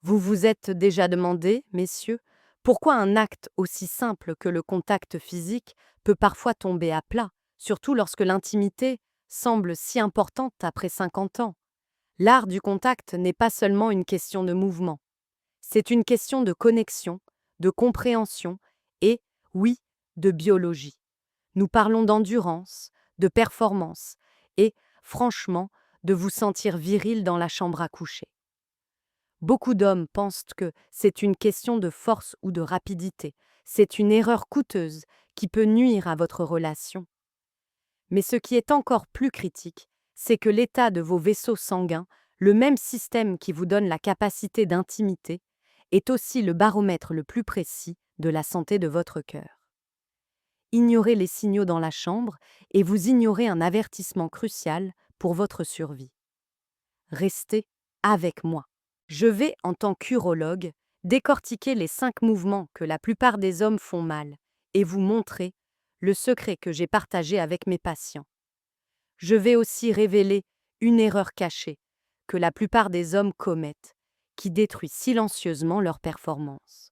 Vous vous êtes déjà demandé, messieurs, pourquoi un acte aussi simple que le contact physique peut parfois tomber à plat, surtout lorsque l'intimité semble si importante après 50 ans. L'art du contact n'est pas seulement une question de mouvement, c'est une question de connexion, de compréhension et, oui, de biologie. Nous parlons d'endurance, de performance et, franchement, de vous sentir viril dans la chambre à coucher. Beaucoup d'hommes pensent que c'est une question de force ou de rapidité. C'est une erreur coûteuse qui peut nuire à votre relation. Mais ce qui est encore plus critique, c'est que l'état de vos vaisseaux sanguins, le même système qui vous donne la capacité d'intimité, est aussi le baromètre le plus précis de la santé de votre cœur. Ignorez les signaux dans la chambre et vous ignorez un avertissement crucial pour votre survie. Restez avec moi. Je vais, en tant qu'urologue, décortiquer les 5 mouvements que la plupart des hommes font mal et vous montrer le secret que j'ai partagé avec mes patients. Je vais aussi révéler une erreur cachée que la plupart des hommes commettent, qui détruit silencieusement leur performance.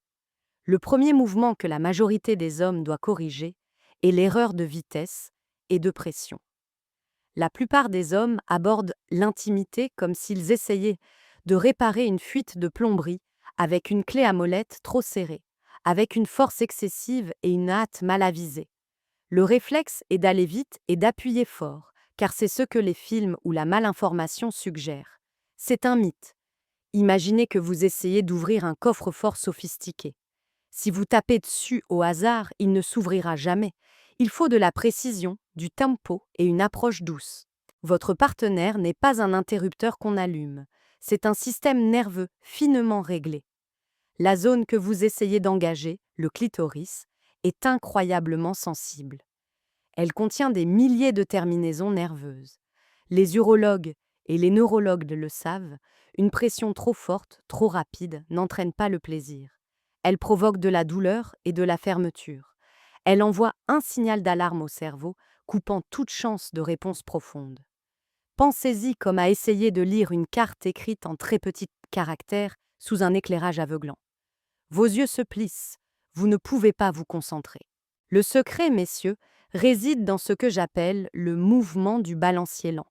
Le premier mouvement que la majorité des hommes doit corriger est l'erreur de vitesse et de pression. La plupart des hommes abordent l'intimité comme s'ils essayaient de réparer une fuite de plomberie avec une clé à molette trop serrée, avec une force excessive et une hâte mal avisée. Le réflexe est d'aller vite et d'appuyer fort, car c'est ce que les films ou la malinformation suggèrent. C'est un mythe. Imaginez que vous essayez d'ouvrir un coffre-fort sophistiqué. Si vous tapez dessus au hasard, il ne s'ouvrira jamais. Il faut de la précision, du tempo et une approche douce. Votre partenaire n'est pas un interrupteur qu'on allume. C'est un système nerveux finement réglé. La zone que vous essayez d'engager, le clitoris, est incroyablement sensible. Elle contient des milliers de terminaisons nerveuses. Les urologues et les neurologues le savent, une pression trop forte, trop rapide, n'entraîne pas le plaisir. Elle provoque de la douleur et de la fermeture. Elle envoie un signal d'alarme au cerveau, coupant toute chance de réponse profonde. Pensez-y comme à essayer de lire une carte écrite en très petits caractères sous un éclairage aveuglant. Vos yeux se plissent, vous ne pouvez pas vous concentrer. Le secret, messieurs, réside dans ce que j'appelle le mouvement du balancier lent.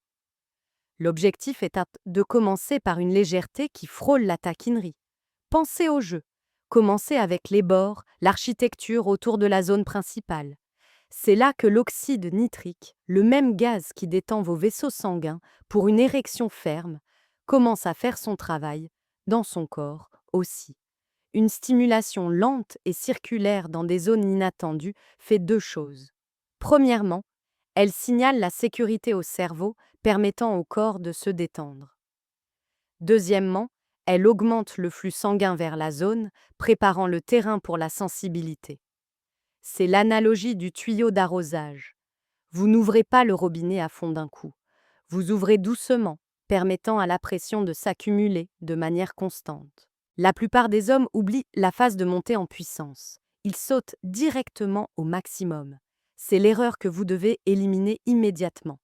L'objectif est de commencer par une légèreté qui frôle la taquinerie. Pensez au jeu. Commencez avec les bords, l'architecture autour de la zone principale. C'est là que l'oxyde nitrique, le même gaz qui détend vos vaisseaux sanguins pour une érection ferme, commence à faire son travail, dans son corps aussi. Une stimulation lente et circulaire dans des zones inattendues fait 2 choses. Premièrement, elle signale la sécurité au cerveau, permettant au corps de se détendre. Deuxièmement, elle augmente le flux sanguin vers la zone, préparant le terrain pour la sensibilité. C'est l'analogie du tuyau d'arrosage. Vous n'ouvrez pas le robinet à fond d'un coup. Vous ouvrez doucement, permettant à la pression de s'accumuler de manière constante. La plupart des hommes oublient la phase de montée en puissance. Ils sautent directement au maximum. C'est l'erreur que vous devez éliminer immédiatement.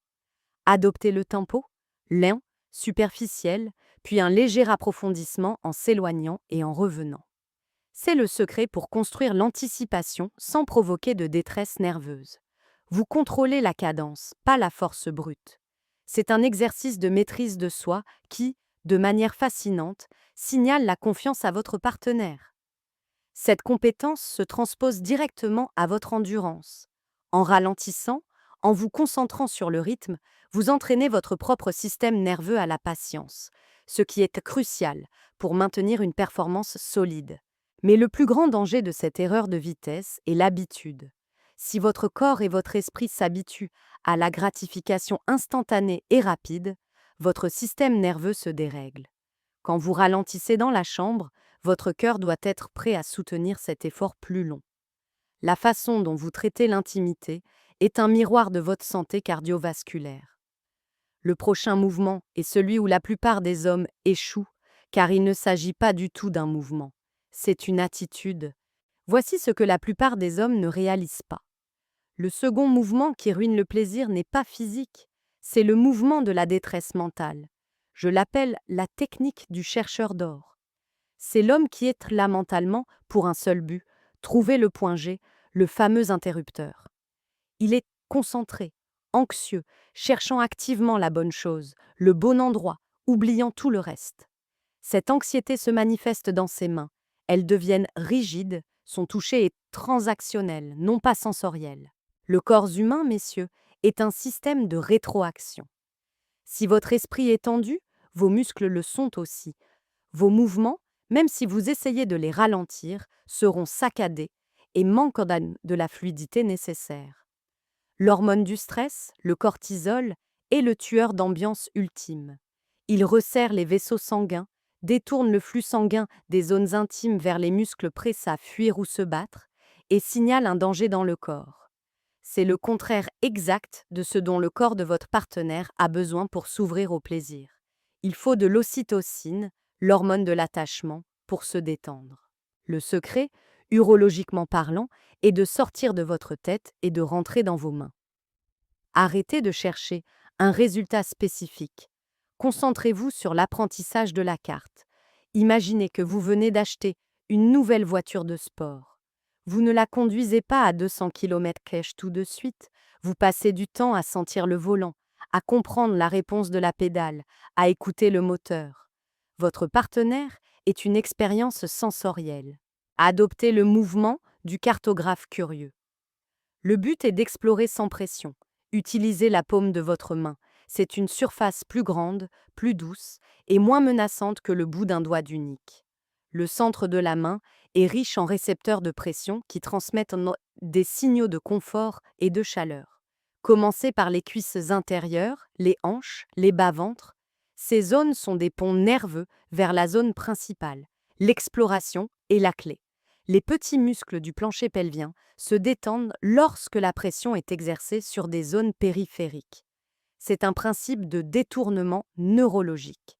Adoptez le tempo, lent, superficiel, puis un léger approfondissement en s'éloignant et en revenant. C'est le secret pour construire l'anticipation sans provoquer de détresse nerveuse. Vous contrôlez la cadence, pas la force brute. C'est un exercice de maîtrise de soi qui, de manière fascinante, signale la confiance à votre partenaire. Cette compétence se transpose directement à votre endurance. En ralentissant, en vous concentrant sur le rythme, vous entraînez votre propre système nerveux à la patience, ce qui est crucial pour maintenir une performance solide. Mais le plus grand danger de cette erreur de vitesse est l'habitude. Si votre corps et votre esprit s'habituent à la gratification instantanée et rapide, votre système nerveux se dérègle. Quand vous ralentissez dans la chambre, votre cœur doit être prêt à soutenir cet effort plus long. La façon dont vous traitez l'intimité est un miroir de votre santé cardiovasculaire. Le prochain mouvement est celui où la plupart des hommes échouent, car il ne s'agit pas du tout d'un mouvement. C'est une attitude. Voici ce que la plupart des hommes ne réalisent pas. Le second mouvement qui ruine le plaisir n'est pas physique, c'est le mouvement de la détresse mentale. Je l'appelle la technique du chercheur d'or. C'est l'homme qui est là mentalement pour un seul but, trouver le point G, le fameux interrupteur. Il est concentré, anxieux, cherchant activement la bonne chose, le bon endroit, oubliant tout le reste. Cette anxiété se manifeste dans ses mains. Elles deviennent rigides, son toucher est transactionnel, non pas sensoriel. Le corps humain, messieurs, est un système de rétroaction. Si votre esprit est tendu, vos muscles le sont aussi. Vos mouvements, même si vous essayez de les ralentir, seront saccadés et manqueront de la fluidité nécessaire. L'hormone du stress, le cortisol, est le tueur d'ambiance ultime. Il resserre les vaisseaux sanguins, détourne le flux sanguin des zones intimes vers les muscles prêts à fuir ou se battre, et signale un danger dans le corps. C'est le contraire exact de ce dont le corps de votre partenaire a besoin pour s'ouvrir au plaisir. Il faut de l'ocytocine, l'hormone de l'attachement, pour se détendre. Le secret, urologiquement parlant, est de sortir de votre tête et de rentrer dans vos mains. Arrêtez de chercher un résultat spécifique. Concentrez-vous sur l'apprentissage de la carte. Imaginez que vous venez d'acheter une nouvelle voiture de sport. Vous ne la conduisez pas à 200 km/h tout de suite. Vous passez du temps à sentir le volant, à comprendre la réponse de la pédale, à écouter le moteur. Votre partenaire est une expérience sensorielle. Adoptez le mouvement du cartographe curieux. Le but est d'explorer sans pression. Utilisez la paume de votre main. C'est une surface plus grande, plus douce et moins menaçante que le bout d'un doigt d'unique. Le centre de la main est riche en récepteurs de pression qui transmettent des signaux de confort et de chaleur. Commencez par les cuisses intérieures, les hanches, les bas-ventres. Ces zones sont des ponts nerveux vers la zone principale. L'exploration est la clé. Les petits muscles du plancher pelvien se détendent lorsque la pression est exercée sur des zones périphériques. C'est un principe de détournement neurologique.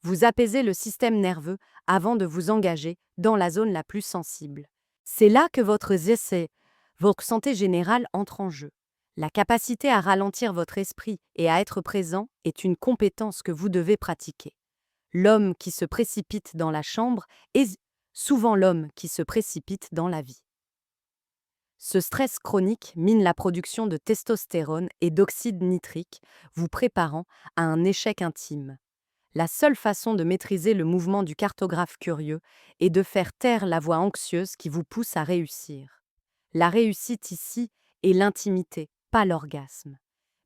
Vous apaisez le système nerveux avant de vous engager dans la zone la plus sensible. C'est là que votre santé générale entre en jeu. La capacité à ralentir votre esprit et à être présent est une compétence que vous devez pratiquer. L'homme qui se précipite dans la chambre est souvent l'homme qui se précipite dans la vie. Ce stress chronique mine la production de testostérone et d'oxyde nitrique, vous préparant à un échec intime. La seule façon de maîtriser le mouvement du cartographe curieux est de faire taire la voix anxieuse qui vous pousse à réussir. La réussite ici est l'intimité, pas l'orgasme.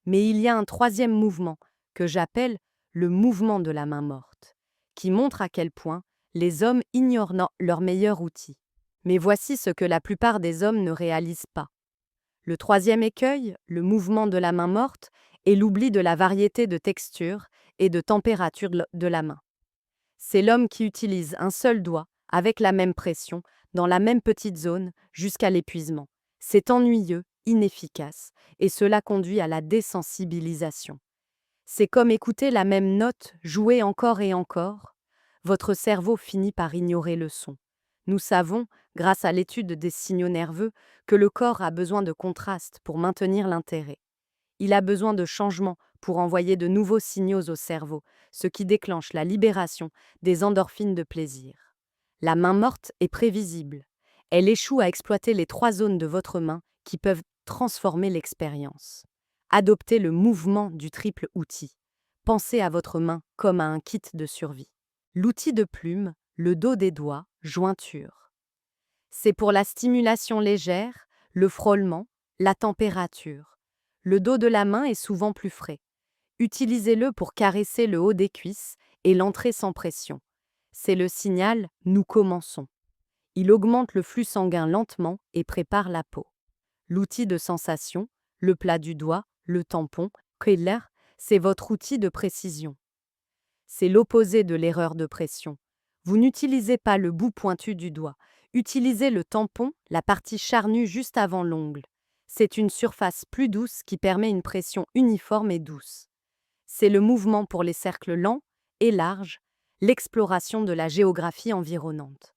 Mais il y a un troisième mouvement, que j'appelle le mouvement de la main morte, qui montre à quel point les hommes ignorent leur meilleur outil. Mais voici ce que la plupart des hommes ne réalisent pas. Le troisième écueil, le mouvement de la main morte, est l'oubli de la variété de textures et de température de la main. C'est l'homme qui utilise un seul doigt, avec la même pression, dans la même petite zone, jusqu'à l'épuisement. C'est ennuyeux, inefficace, et cela conduit à la désensibilisation. C'est comme écouter la même note jouée encore et encore. Votre cerveau finit par ignorer le son. Nous savons, grâce à l'étude des signaux nerveux, que le corps a besoin de contraste pour maintenir l'intérêt. Il a besoin de changements pour envoyer de nouveaux signaux au cerveau, ce qui déclenche la libération des endorphines de plaisir. La main morte est prévisible. Elle échoue à exploiter les 3 zones de votre main qui peuvent transformer l'expérience. Adoptez le mouvement du triple outil. Pensez à votre main comme à un kit de survie. L'outil de plume, le dos des doigts, jointure. C'est pour la stimulation légère, le frôlement, la température. Le dos de la main est souvent plus frais. Utilisez-le pour caresser le haut des cuisses et l'entrée sans pression. C'est le signal « nous commençons ». Il augmente le flux sanguin lentement et prépare la peau. L'outil de sensation, le plat du doigt, le tampon, c'est votre outil de précision. C'est l'opposé de l'erreur de pression. Vous n'utilisez pas le bout pointu du doigt. Utilisez le tampon, la partie charnue juste avant l'ongle. C'est une surface plus douce qui permet une pression uniforme et douce. C'est le mouvement pour les cercles lents et larges, l'exploration de la géographie environnante.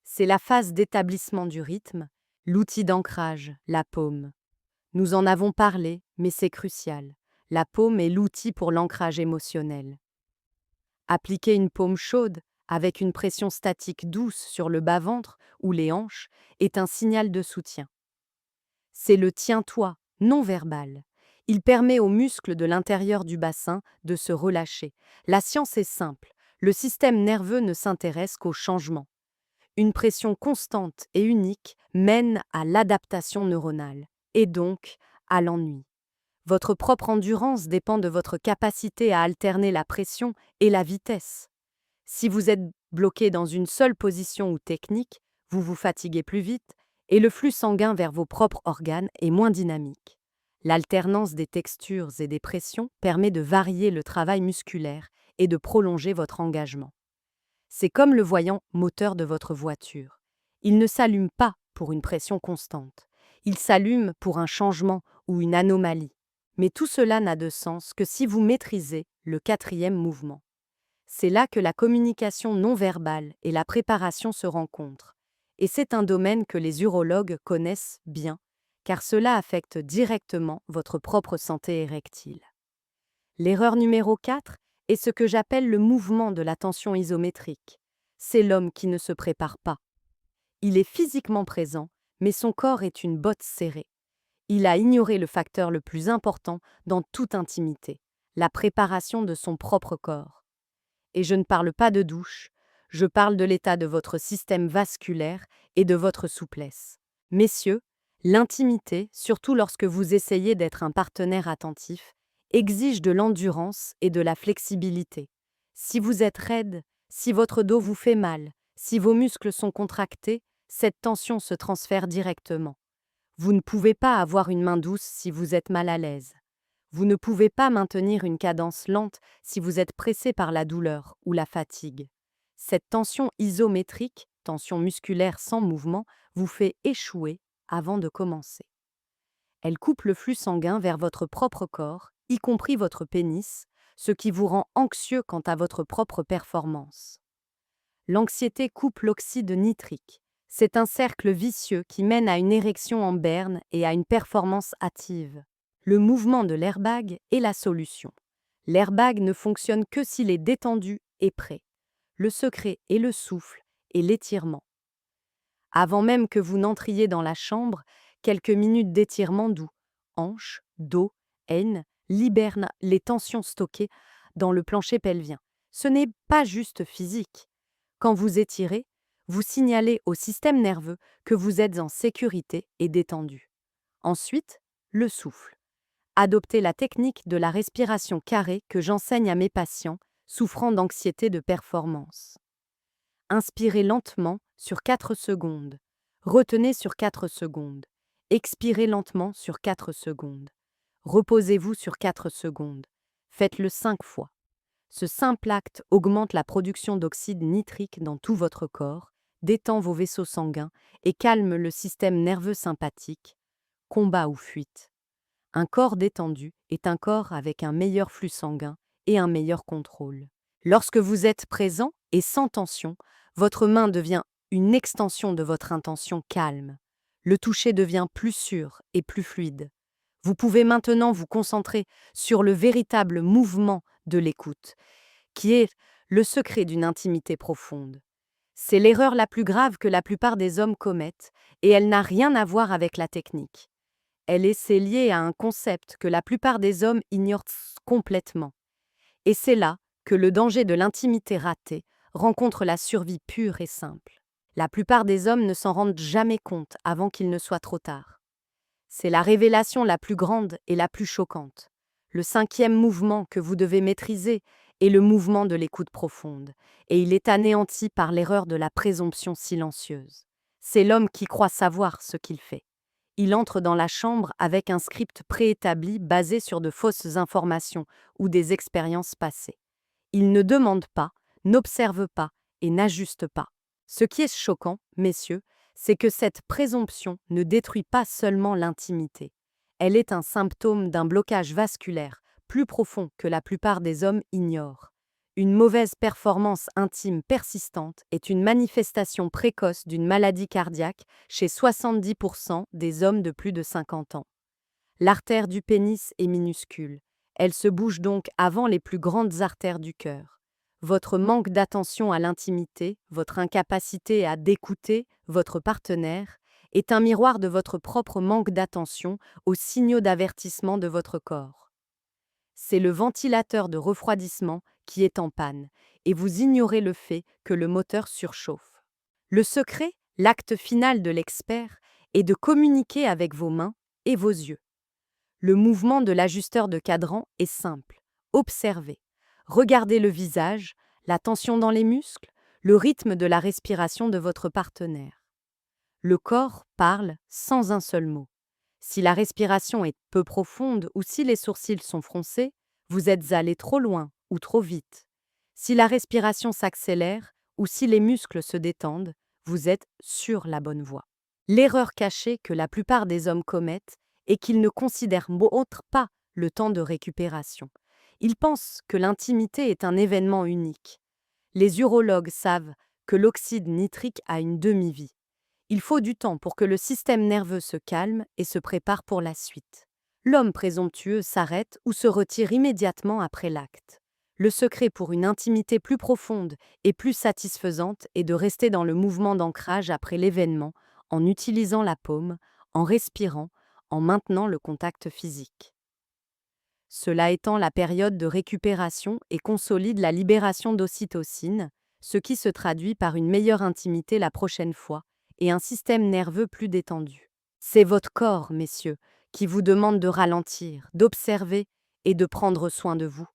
C'est la phase d'établissement du rythme, l'outil d'ancrage, la paume. Nous en avons parlé, mais c'est crucial. La paume est l'outil pour l'ancrage émotionnel. Appliquez une paume chaude avec une pression statique douce sur le bas-ventre ou les hanches, est un signal de soutien. C'est le tiens-toi non verbal. Il permet aux muscles de l'intérieur du bassin de se relâcher. La science est simple. Le système nerveux ne s'intéresse qu'au changement. Une pression constante et unique mène à l'adaptation neuronale, et donc à l'ennui. Votre propre endurance dépend de votre capacité à alterner la pression et la vitesse. Si vous êtes bloqué dans une seule position ou technique, vous vous fatiguez plus vite et le flux sanguin vers vos propres organes est moins dynamique. L'alternance des textures et des pressions permet de varier le travail musculaire et de prolonger votre engagement. C'est comme le voyant moteur de votre voiture. Il ne s'allume pas pour une pression constante. Il s'allume pour un changement ou une anomalie. Mais tout cela n'a de sens que si vous maîtrisez le quatrième mouvement. C'est là que la communication non verbale et la préparation se rencontrent. Et c'est un domaine que les urologues connaissent bien, car cela affecte directement votre propre santé érectile. L'erreur numéro 4 est ce que j'appelle le mouvement de la tension isométrique. C'est l'homme qui ne se prépare pas. Il est physiquement présent, mais son corps est une botte serrée. Il a ignoré le facteur le plus important dans toute intimité, la préparation de son propre corps. Et je ne parle pas de douche, je parle de l'état de votre système vasculaire et de votre souplesse. Messieurs, l'intimité, surtout lorsque vous essayez d'être un partenaire attentif, exige de l'endurance et de la flexibilité. Si vous êtes raide, si votre dos vous fait mal, si vos muscles sont contractés, cette tension se transfère directement. Vous ne pouvez pas avoir une main douce si vous êtes mal à l'aise. Vous ne pouvez pas maintenir une cadence lente si vous êtes pressé par la douleur ou la fatigue. Cette tension isométrique, tension musculaire sans mouvement, vous fait échouer avant de commencer. Elle coupe le flux sanguin vers votre propre corps, y compris votre pénis, ce qui vous rend anxieux quant à votre propre performance. L'anxiété coupe l'oxyde nitrique. C'est un cercle vicieux qui mène à une érection en berne et à une performance hâtive. Le mouvement de l'airbag est la solution. L'airbag ne fonctionne que s'il est détendu et prêt. Le secret est le souffle et l'étirement. Avant même que vous n'entriez dans la chambre, quelques minutes d'étirement doux, hanches, dos, haine, libèrent les tensions stockées dans le plancher pelvien. Ce n'est pas juste physique. Quand vous étirez, vous signalez au système nerveux que vous êtes en sécurité et détendu. Ensuite, le souffle. Adoptez la technique de la respiration carrée que j'enseigne à mes patients souffrant d'anxiété de performance. Inspirez lentement sur 4 secondes. Retenez sur 4 secondes. Expirez lentement sur 4 secondes. Reposez-vous sur 4 secondes. Faites-le 5 fois. Ce simple acte augmente la production d'oxyde nitrique dans tout votre corps, détend vos vaisseaux sanguins et calme le système nerveux sympathique. Combat ou fuite. Un corps détendu est un corps avec un meilleur flux sanguin et un meilleur contrôle. Lorsque vous êtes présent et sans tension, votre main devient une extension de votre intention calme. Le toucher devient plus sûr et plus fluide. Vous pouvez maintenant vous concentrer sur le véritable mouvement de l'écoute, qui est le secret d'une intimité profonde. C'est l'erreur la plus grave que la plupart des hommes commettent, et elle n'a rien à voir avec la technique. Elle est liée à un concept que la plupart des hommes ignorent complètement. Et c'est là que le danger de l'intimité ratée rencontre la survie pure et simple. La plupart des hommes ne s'en rendent jamais compte avant qu'il ne soit trop tard. C'est la révélation la plus grande et la plus choquante. Le 5e mouvement que vous devez maîtriser est le mouvement de l'écoute profonde, et il est anéanti par l'erreur de la présomption silencieuse. C'est l'homme qui croit savoir ce qu'il fait. Il entre dans la chambre avec un script préétabli basé sur de fausses informations ou des expériences passées. Il ne demande pas, n'observe pas et n'ajuste pas. Ce qui est choquant, messieurs, c'est que cette présomption ne détruit pas seulement l'intimité. Elle est un symptôme d'un blocage vasculaire plus profond que la plupart des hommes ignorent. Une mauvaise performance intime persistante est une manifestation précoce d'une maladie cardiaque chez 70% des hommes de plus de 50 ans. L'artère du pénis est minuscule. Elle se bouge donc avant les plus grandes artères du cœur. Votre manque d'attention à l'intimité, votre incapacité à d'écouter votre partenaire, est un miroir de votre propre manque d'attention aux signaux d'avertissement de votre corps. C'est le ventilateur de refroidissement qui est en panne, et vous ignorez le fait que le moteur surchauffe. Le secret, l'acte final de l'expert, est de communiquer avec vos mains et vos yeux. Le mouvement de l'ajusteur de cadran est simple. Observez. Regardez le visage, la tension dans les muscles, le rythme de la respiration de votre partenaire. Le corps parle sans un seul mot. Si la respiration est peu profonde ou si les sourcils sont froncés, vous êtes allé trop loin ou trop vite. Si la respiration s'accélère ou si les muscles se détendent, vous êtes sur la bonne voie. L'erreur cachée que la plupart des hommes commettent est qu'ils ne considèrent pas le temps de récupération. Ils pensent que l'intimité est un événement unique. Les urologues savent que l'oxyde nitrique a une demi-vie. Il faut du temps pour que le système nerveux se calme et se prépare pour la suite. L'homme présomptueux s'arrête ou se retire immédiatement après l'acte. Le secret pour une intimité plus profonde et plus satisfaisante est de rester dans le mouvement d'ancrage après l'événement, en utilisant la paume, en respirant, en maintenant le contact physique. Cela étend la période de récupération et consolide la libération d'ocytocine, ce qui se traduit par une meilleure intimité la prochaine fois et un système nerveux plus détendu. C'est votre corps, messieurs, qui vous demande de ralentir, d'observer et de prendre soin de vous.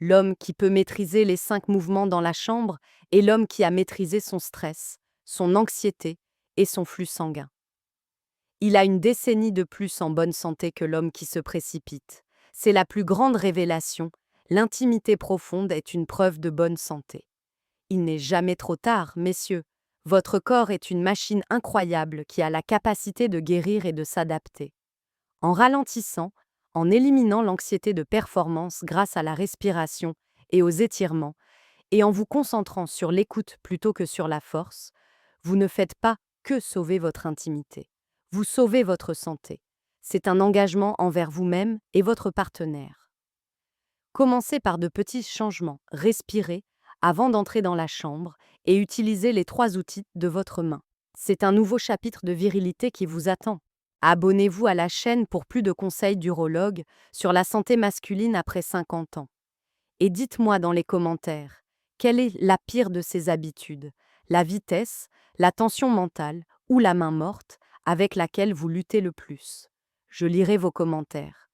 L'homme qui peut maîtriser les 5 mouvements dans la chambre est l'homme qui a maîtrisé son stress, son anxiété et son flux sanguin. Il a une décennie de plus en bonne santé que l'homme qui se précipite. C'est la plus grande révélation, l'intimité profonde est une preuve de bonne santé. Il n'est jamais trop tard, messieurs. Votre corps est une machine incroyable qui a la capacité de guérir et de s'adapter. En ralentissant, en éliminant l'anxiété de performance grâce à la respiration et aux étirements, et en vous concentrant sur l'écoute plutôt que sur la force, vous ne faites pas que sauver votre intimité. Vous sauvez votre santé. C'est un engagement envers vous-même et votre partenaire. Commencez par de petits changements. Respirez avant d'entrer dans la chambre et utilisez les 3 outils de votre main. C'est un nouveau chapitre de virilité qui vous attend. Abonnez-vous à la chaîne pour plus de conseils d'urologue sur la santé masculine après 50 ans. Et dites-moi dans les commentaires, quelle est la pire de ces habitudes, la vitesse, la tension mentale ou la main morte avec laquelle vous luttez le plus? Je lirai vos commentaires.